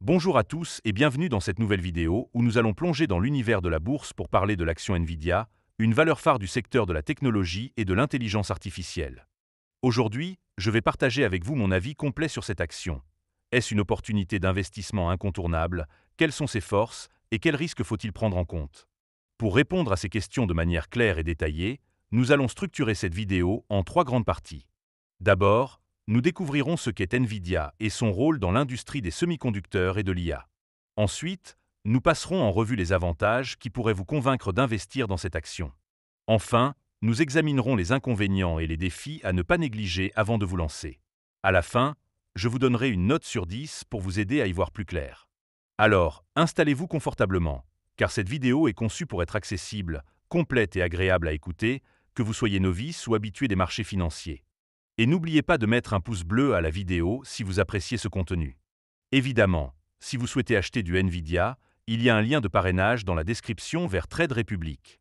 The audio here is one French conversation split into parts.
Bonjour à tous et bienvenue dans cette nouvelle vidéo où nous allons plonger dans l'univers de la bourse pour parler de l'action Nvidia, une valeur phare du secteur de la technologie et de l'intelligence artificielle. Aujourd'hui, je vais partager avec vous mon avis complet sur cette action. Est-ce une opportunité d'investissement incontournable? Quelles sont ses forces et quels risques faut-il prendre en compte? Pour répondre à ces questions de manière claire et détaillée, nous allons structurer cette vidéo en trois grandes parties. D'abord, nous découvrirons ce qu'est Nvidia et son rôle dans l'industrie des semi-conducteurs et de l'IA. Ensuite, nous passerons en revue les avantages qui pourraient vous convaincre d'investir dans cette action. Enfin, nous examinerons les inconvénients et les défis à ne pas négliger avant de vous lancer. À la fin, je vous donnerai une note sur 10 pour vous aider à y voir plus clair. Alors, installez-vous confortablement, car cette vidéo est conçue pour être accessible, complète et agréable à écouter, que vous soyez novice ou habitué des marchés financiers. Et n'oubliez pas de mettre un pouce bleu à la vidéo si vous appréciez ce contenu. Évidemment, si vous souhaitez acheter du Nvidia, il y a un lien de parrainage dans la description vers Trade Republic.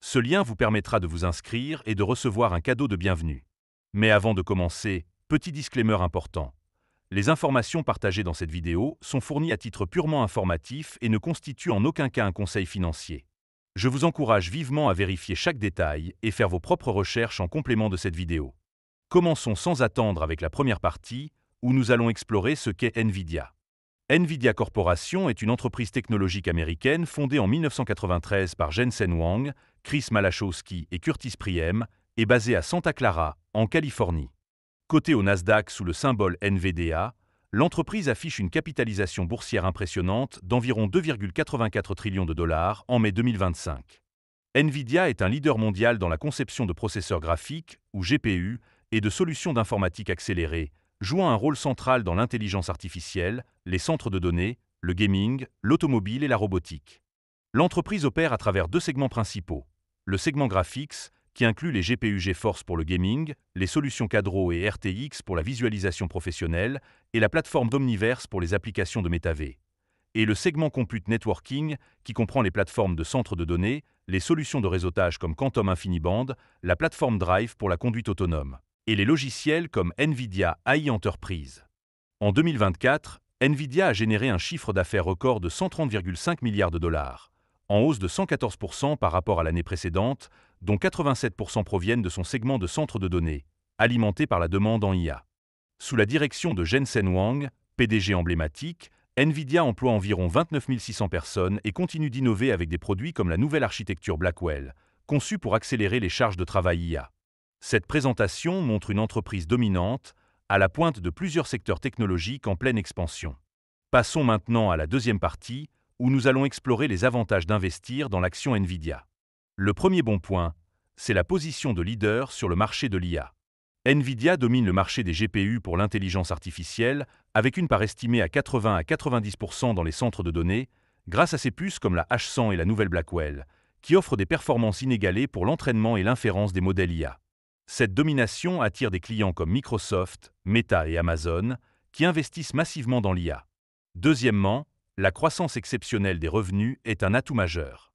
Ce lien vous permettra de vous inscrire et de recevoir un cadeau de bienvenue. Mais avant de commencer, petit disclaimer important. Les informations partagées dans cette vidéo sont fournies à titre purement informatif et ne constituent en aucun cas un conseil financier. Je vous encourage vivement à vérifier chaque détail et faire vos propres recherches en complément de cette vidéo. Commençons sans attendre avec la première partie, où nous allons explorer ce qu'est Nvidia. Nvidia Corporation est une entreprise technologique américaine fondée en 1993 par Jensen Huang, Chris Malachowski et Curtis Priem, et basée à Santa Clara, en Californie. Cotée au Nasdaq sous le symbole NVDA, l'entreprise affiche une capitalisation boursière impressionnante d'environ 2,84 trillions de dollars en mai 2025. Nvidia est un leader mondial dans la conception de processeurs graphiques, ou GPU, et de solutions d'informatique accélérée, jouant un rôle central dans l'intelligence artificielle, les centres de données, le gaming, l'automobile et la robotique. L'entreprise opère à travers deux segments principaux. Le segment graphics, qui inclut les GPU GeForce pour le gaming, les solutions Quadro et RTX pour la visualisation professionnelle, et la plateforme d'Omniverse pour les applications de MetaV. Et le segment Compute Networking, qui comprend les plateformes de centres de données, les solutions de réseautage comme Quantum InfiniBand, la plateforme Drive pour la conduite autonome, et les logiciels comme Nvidia AI Enterprise. En 2024, Nvidia a généré un chiffre d'affaires record de 130,5 milliards de dollars, en hausse de 114% par rapport à l'année précédente, dont 87% proviennent de son segment de centres de données, alimenté par la demande en IA. Sous la direction de Jensen Huang, PDG emblématique, Nvidia emploie environ 29 600 personnes et continue d'innover avec des produits comme la nouvelle architecture Blackwell, conçue pour accélérer les charges de travail IA. Cette présentation montre une entreprise dominante, à la pointe de plusieurs secteurs technologiques en pleine expansion. Passons maintenant à la deuxième partie, où nous allons explorer les avantages d'investir dans l'action Nvidia. Le premier bon point, c'est la position de leader sur le marché de l'IA. Nvidia domine le marché des GPU pour l'intelligence artificielle, avec une part estimée à 80 à 90% dans les centres de données, grâce à ses puces comme la H100 et la nouvelle Blackwell, qui offrent des performances inégalées pour l'entraînement et l'inférence des modèles IA. Cette domination attire des clients comme Microsoft, Meta et Amazon, qui investissent massivement dans l'IA. Deuxièmement, la croissance exceptionnelle des revenus est un atout majeur.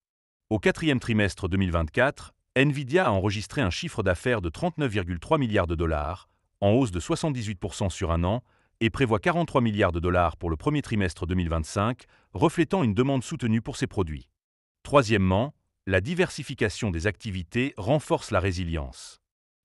Au quatrième trimestre 2024, Nvidia a enregistré un chiffre d'affaires de 39,3 milliards de dollars, en hausse de 78% sur un an, et prévoit 43 milliards de dollars pour le premier trimestre 2025, reflétant une demande soutenue pour ses produits. Troisièmement, la diversification des activités renforce la résilience.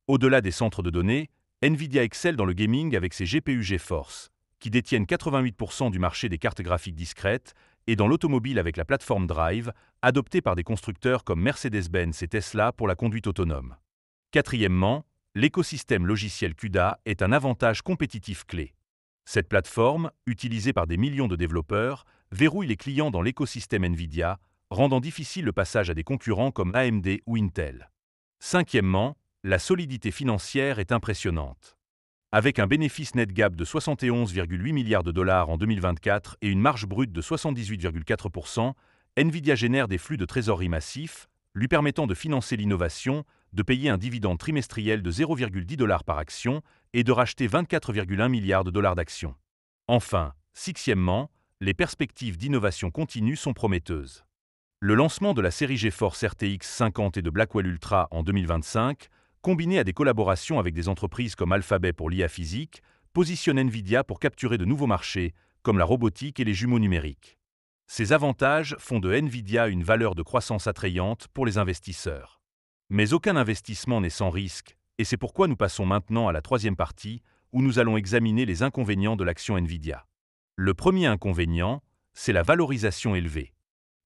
Au-delà des centres de données, Nvidia excelle dans le gaming avec ses GPU GeForce, qui détiennent 88% du marché des cartes graphiques discrètes, et dans l'automobile avec la plateforme Drive, adoptée par des constructeurs comme Mercedes-Benz et Tesla pour la conduite autonome. Quatrièmement, l'écosystème logiciel CUDA est un avantage compétitif clé. Cette plateforme, utilisée par des millions de développeurs, verrouille les clients dans l'écosystème Nvidia, rendant difficile le passage à des concurrents comme AMD ou Intel. Cinquièmement, la solidité financière est impressionnante. Avec un bénéfice net GAAP de 71,8 milliards de dollars en 2024 et une marge brute de 78,4%, Nvidia génère des flux de trésorerie massifs, lui permettant de financer l'innovation, de payer un dividende trimestriel de 0,10 dollars par action et de racheter 24,1 milliards de dollars d'actions. Enfin, sixièmement, les perspectives d'innovation continue sont prometteuses. Le lancement de la série GeForce RTX 50 et de Blackwell Ultra en 2025, combiné à des collaborations avec des entreprises comme Alphabet pour l'IA physique, positionne Nvidia pour capturer de nouveaux marchés, comme la robotique et les jumeaux numériques. Ces avantages font de Nvidia une valeur de croissance attrayante pour les investisseurs. Mais aucun investissement n'est sans risque, et c'est pourquoi nous passons maintenant à la troisième partie, où nous allons examiner les inconvénients de l'action Nvidia. Le premier inconvénient, c'est la valorisation élevée.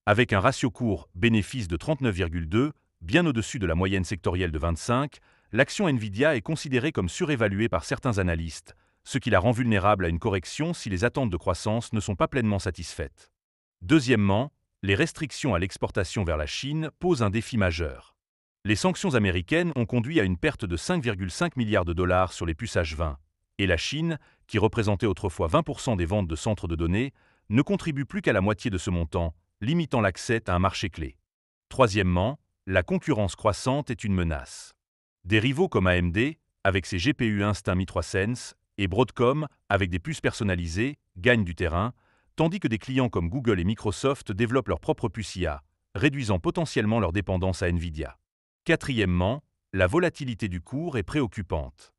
Avec un ratio cours-bénéfice de 39,2, bien au-dessus de la moyenne sectorielle de 25, l'action Nvidia est considérée comme surévaluée par certains analystes, ce qui la rend vulnérable à une correction si les attentes de croissance ne sont pas pleinement satisfaites. Deuxièmement, les restrictions à l'exportation vers la Chine posent un défi majeur. Les sanctions américaines ont conduit à une perte de 5,5 milliards de dollars sur les puces H20, et la Chine, qui représentait autrefois 20% des ventes de centres de données, ne contribue plus qu'à la moitié de ce montant, limitant l'accès à un marché clé. Troisièmement, la concurrence croissante est une menace. Des rivaux comme AMD, avec ses GPU Instinct Mi3Sense, et Broadcom, avec des puces personnalisées, gagnent du terrain, tandis que des clients comme Google et Microsoft développent leurs propres puces IA, réduisant potentiellement leur dépendance à Nvidia. Quatrièmement, la volatilité du cours est préoccupante.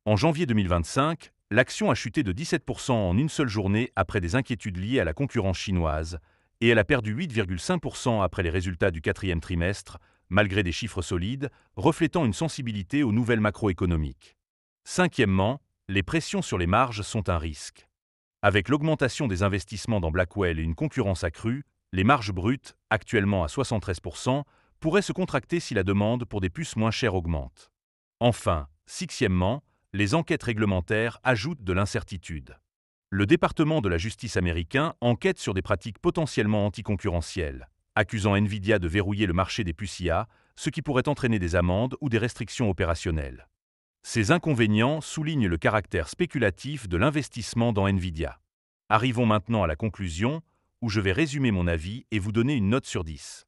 En janvier 2025, l'action a chuté de 17% en une seule journée après des inquiétudes liées à la concurrence chinoise, et elle a perdu 8,5% après les résultats du quatrième trimestre, malgré des chiffres solides, reflétant une sensibilité aux nouvelles macroéconomiques. Cinquièmement, les pressions sur les marges sont un risque. Avec l'augmentation des investissements dans Blackwell et une concurrence accrue, les marges brutes, actuellement à 73%, pourraient se contracter si la demande pour des puces moins chères augmente. Enfin, sixièmement, les enquêtes réglementaires ajoutent de l'incertitude. Le département de la justice américain enquête sur des pratiques potentiellement anticoncurrentielles, accusant Nvidia de verrouiller le marché des puces IA, ce qui pourrait entraîner des amendes ou des restrictions opérationnelles. Ces inconvénients soulignent le caractère spéculatif de l'investissement dans Nvidia. Arrivons maintenant à la conclusion, où je vais résumer mon avis et vous donner une note sur 10.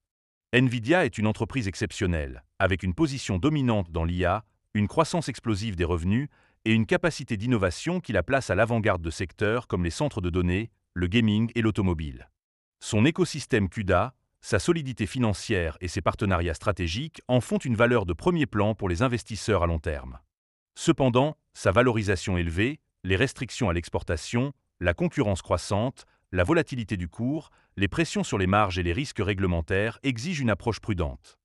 Nvidia est une entreprise exceptionnelle, avec une position dominante dans l'IA, une croissance explosive des revenus et une capacité d'innovation qui la place à l'avant-garde de secteurs comme les centres de données, le gaming et l'automobile. Son écosystème CUDA, sa solidité financière et ses partenariats stratégiques en font une valeur de premier plan pour les investisseurs à long terme. Cependant, sa valorisation élevée, les restrictions à l'exportation, la concurrence croissante, la volatilité du cours, les pressions sur les marges et les risques réglementaires exigent une approche prudente.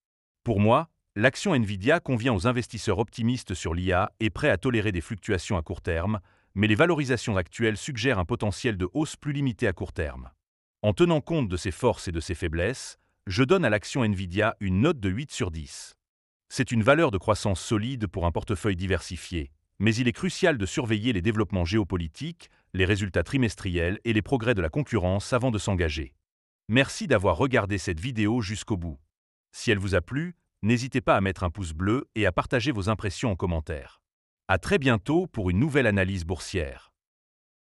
Pour moi, l'action Nvidia convient aux investisseurs optimistes sur l'IA et prêts à tolérer des fluctuations à court terme, mais les valorisations actuelles suggèrent un potentiel de hausse plus limité à court terme. En tenant compte de ses forces et de ses faiblesses, je donne à l'action Nvidia une note de 8 sur 10. C'est une valeur de croissance solide pour un portefeuille diversifié, mais il est crucial de surveiller les développements géopolitiques, les résultats trimestriels et les progrès de la concurrence avant de s'engager. Merci d'avoir regardé cette vidéo jusqu'au bout. Si elle vous a plu, n'hésitez pas à mettre un pouce bleu et à partager vos impressions en commentaire. À très bientôt pour une nouvelle analyse boursière.